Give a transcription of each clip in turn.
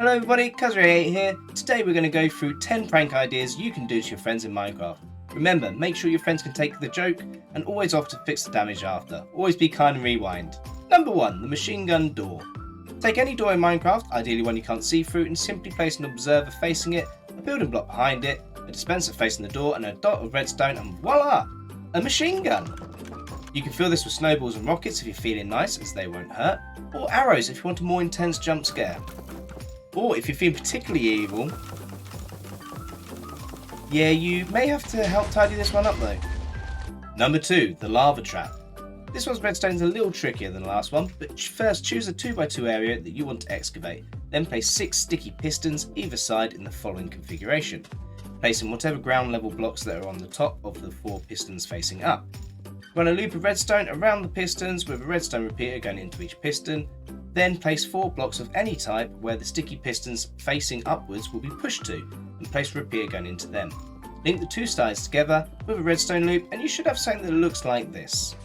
Hello everybody, Kazri8 here. Today we're going to go through 10 prank ideas you can do to your friends in Minecraft. Remember, make sure your friends can take the joke and always offer to fix the damage after. Always be kind and rewind. Number 1, the machine gun door. Take any door in Minecraft, ideally one you can't see through, and simply place an observer facing it, a building block behind it, a dispenser facing the door, and a dot of redstone, and voila! A machine gun! You can fill this with snowballs and rockets if you're feeling nice, as they won't hurt, or arrows if you want a more intense jump scare. Or if you're feeling particularly evil, yeah, you may have to help tidy this one up though. Number 2, the lava trap. This one's redstone's a little trickier than the last one, but first choose a 2x2 area that you want to excavate. Then place 6 sticky pistons either side in the following configuration. Place in whatever ground level blocks that are on the top of the 4 pistons facing up. Run a loop of redstone around the pistons with a redstone repeater going into each piston. Then place 4 blocks of any type where the sticky pistons facing upwards will be pushed to, and place a repeater going into them. Link the 2 sides together with a redstone loop and you should have something that looks like this.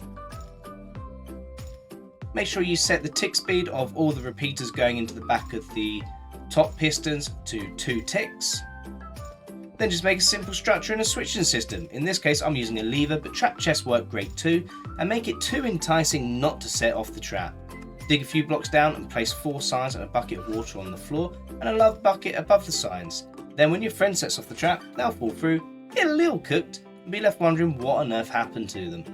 Make sure you set the tick speed of all the repeaters going into the back of the top pistons to 2 ticks. Then just make a simple structure and a switching system. In this case I'm using a lever, but trap chests work great too, and make it too enticing not to set off the trap. Dig a few blocks down and place 4 signs and a bucket of water on the floor and a love bucket above the signs. Then when your friend sets off the trap, they'll fall through, get a little cooked, and be left wondering what on earth happened to them.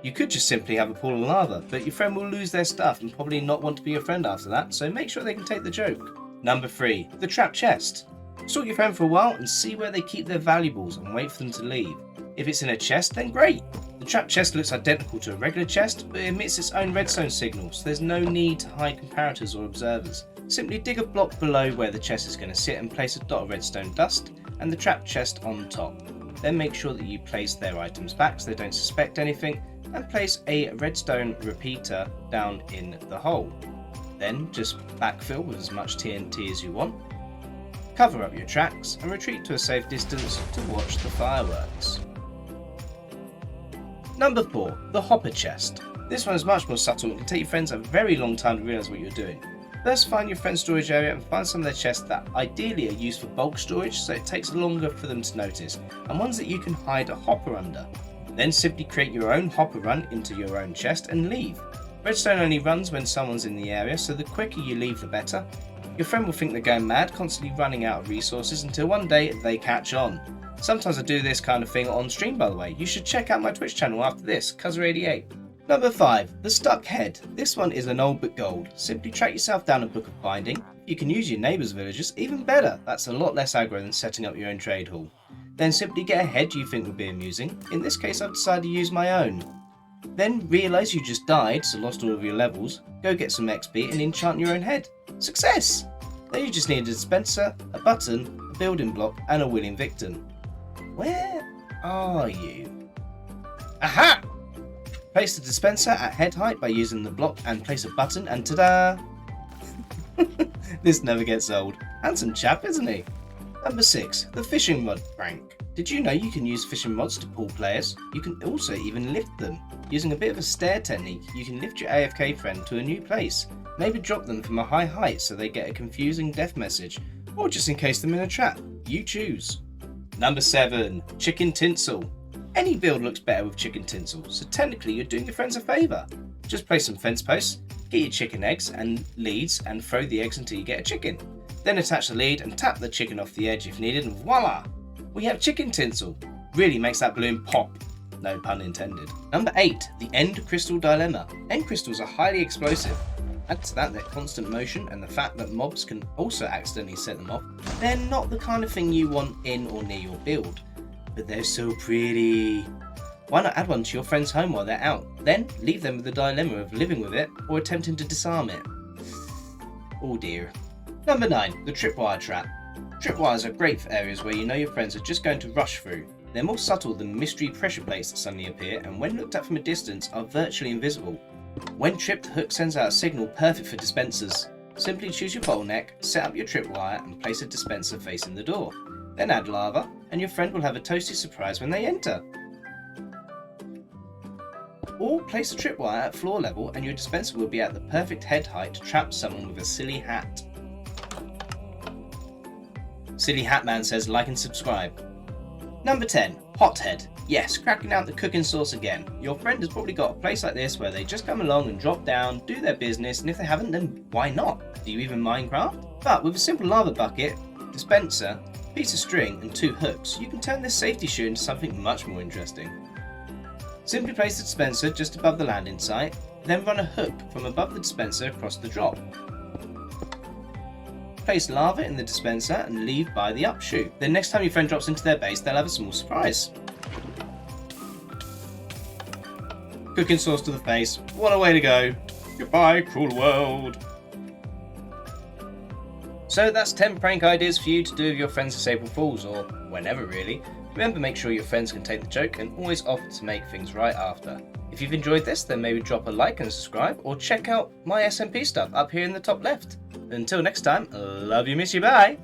You could just simply have a pool of lava, but your friend will lose their stuff and probably not want to be your friend after that, so make sure they can take the joke. Number 3, the trap chest. Stalk your friend for a while and see where they keep their valuables and wait for them to leave. If it's in a chest, then great! The trap chest looks identical to a regular chest, but it emits its own redstone signal, so there's no need to hide comparators or observers. Simply dig a block below where the chest is going to sit and place a dot of redstone dust and the trap chest on top. Then make sure that you place their items back so they don't suspect anything, and place a redstone repeater down in the hole. Then just backfill with as much TNT as you want. Cover up your tracks and retreat to a safe distance to watch the fireworks. Number 4, the hopper chest. This one is much more subtle and can take your friends a very long time to realise what you're doing. First find your friend's storage area and find some of their chests that ideally are used for bulk storage, so it takes longer for them to notice, and ones that you can hide a hopper under. Then simply create your own hopper run into your own chest and leave. Redstone only runs when someone's in the area, so the quicker you leave the better. Your friend will think they're going mad, constantly running out of resources until one day they catch on. Sometimes I do this kind of thing on stream, by the way. You should check out my Twitch channel after this, Kazri8. Number 5, the stuck head. This one is an old but gold. Simply track yourself down a book of binding. You can use your neighbour's villagers, even better. That's a lot less aggro than setting up your own trade hall. Then simply get a head you think would be amusing. In this case I've decided to use my own. Then realise you just died, so lost all of your levels. Go get some XP and enchant your own head. Success! Then you just need a dispenser, a button, a building block and a willing victim. Where are you? Aha! Place the dispenser at head height by using the block and place a button and ta-da! This never gets old. Handsome chap, isn't he? Number 6, the fishing rod prank. Did you know you can use fishing rods to pull players? You can also even lift them. Using a bit of a stair technique, you can lift your AFK friend to a new place. Maybe drop them from a high height so they get a confusing death message, or just encase them in a trap. You choose. Number 7, chicken tinsel. Any build looks better with chicken tinsel, so technically you're doing your friends a favour. Just place some fence posts, get your chicken eggs and leads and throw the eggs until you get a chicken. Then attach the lead and tap the chicken off the edge if needed and voila! We have chicken tinsel. Really makes that balloon pop. No pun intended. Number 8, the end crystal dilemma. End crystals are highly explosive. Add to that their constant motion and the fact that mobs can also accidentally set them off. They're not the kind of thing you want in or near your build. But they're so pretty. Why not add one to your friend's home while they're out? Then leave them with the dilemma of living with it or attempting to disarm it. Oh dear. Number 9, the Tripwire Trap. Tripwires are great for areas where you know your friends are just going to rush through. They're more subtle than mystery pressure plates that suddenly appear and when looked at from a distance are virtually invisible. When tripped, the hook sends out a signal perfect for dispensers. Simply choose your bottleneck, set up your tripwire and place a dispenser facing the door. Then add lava and your friend will have a toasty surprise when they enter. Or place a tripwire at floor level and your dispenser will be at the perfect head height to trap someone with a silly hat. Silly Hatman says like and subscribe. Number 10. Hothead. Yes, cracking out the cooking sauce again. Your friend has probably got a place like this where they just come along and drop down, do their business, and if they haven't, then why not? Do you even Minecraft? But with a simple lava bucket, dispenser, piece of string, and 2 hooks, you can turn this safety shoe into something much more interesting. Simply place the dispenser just above the landing site, then run a hook from above the dispenser across the drop. Place lava in the dispenser and leave by the up chute. Then next time your friend drops into their base, they'll have a small surprise. Cooking sauce to the face. What a way to go. Goodbye, cruel world. So that's 10 prank ideas for you to do with your friends as April Fools, or whenever really. Remember, make sure your friends can take the joke and always offer to make things right after. If you've enjoyed this, then maybe drop a like and subscribe, or check out my SMP stuff up here in the top left. Until next time, love you, miss you, bye!